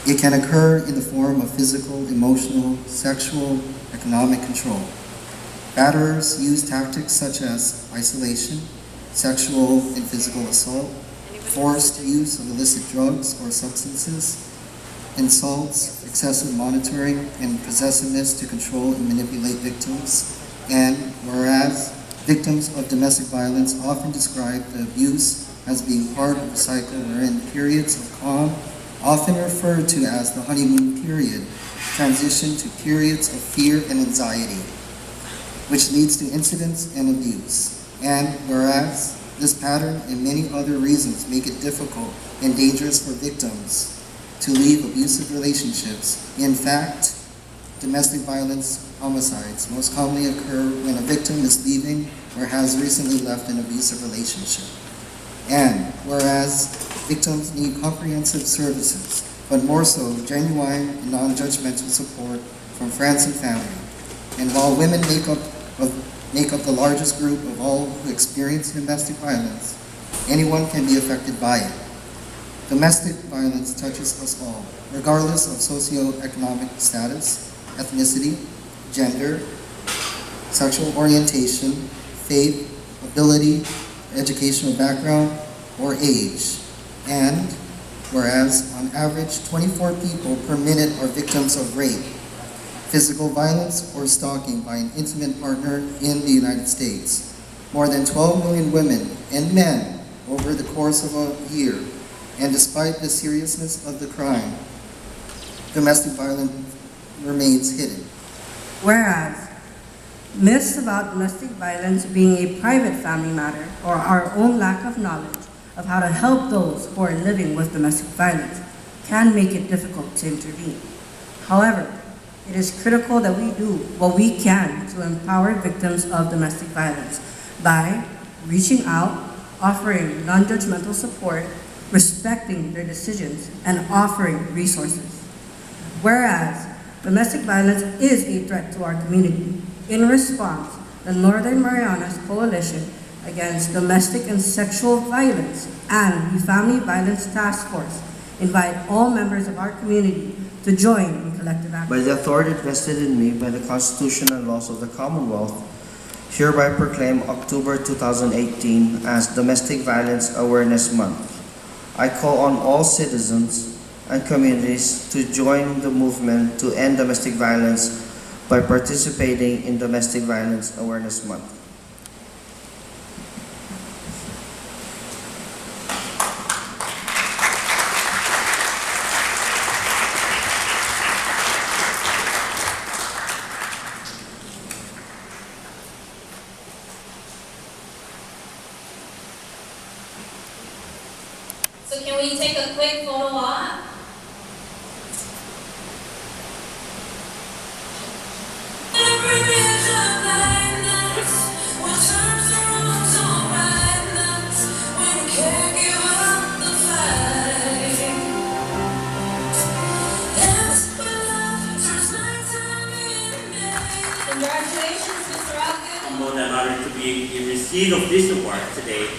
It can occur in the form of physical, emotional, sexual, economic control. Batterers use tactics such as isolation, sexual and physical assault, forced use of illicit drugs or substances, insults, excessive monitoring, and possessiveness to control and manipulate victims. And whereas victims of domestic violence often describe the abuse as being part of a cycle wherein periods of calm, often referred to as the honeymoon period, transition to periods of fear and anxiety, which leads to incidents and abuse. And whereas this pattern and many other reasons make it difficult and dangerous for victims to leave abusive relationships, in fact, domestic violence homicides most commonly occur when a victim is leaving or has recently left an abusive relationship. And whereas victims need comprehensive services, but more so genuine and non-judgmental support from friends and family. And while women make up the largest group of all who experience domestic violence, anyone can be affected by it. Domestic violence touches us all, regardless of socioeconomic status, ethnicity, gender, sexual orientation, faith, ability, educational background, or age. And whereas on average 24 people per minute are victims of rape, physical violence, or stalking by an intimate partner in the United States. More than 12 million women and men over the course of a year. And despite the seriousness of the crime, domestic violence remains hidden. Whereas, myths about domestic violence being a private family matter or our own lack of knowledge of how to help those who are living with domestic violence can make it difficult to intervene. However, it is critical that we do what we can to empower victims of domestic violence by reaching out, offering non-judgmental support, respecting their decisions, and offering resources. Whereas domestic violence is a threat to our community, in response, the Northern Marianas Coalition Against Domestic and Sexual Violence and the Family Violence Task Force invite all members of our community to join in collective action. By the authority vested in me by the Constitution and laws of the Commonwealth, hereby proclaim October 2018 as Domestic Violence Awareness Month. I call on all citizens and communities to join the movement to end domestic violence by participating in Domestic Violence Awareness Month. So can we take a quick photo op? Congratulations, Mr. Aguon. I'm more than honored to be in receipt of this award today,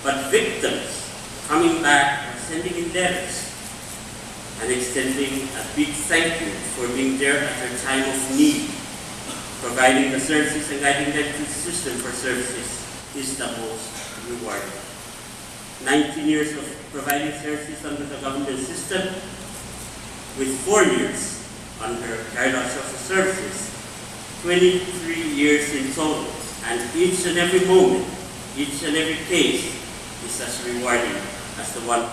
but victims coming back and sending in letters and extending a big thank you for being there at their time of need, providing the services and guiding them to the system for services is the most rewarding. 19 years of providing services under the government system, with 4 years under Guardian Social Services, 23 years in total, and each and every moment, each and every case is as rewarding as the one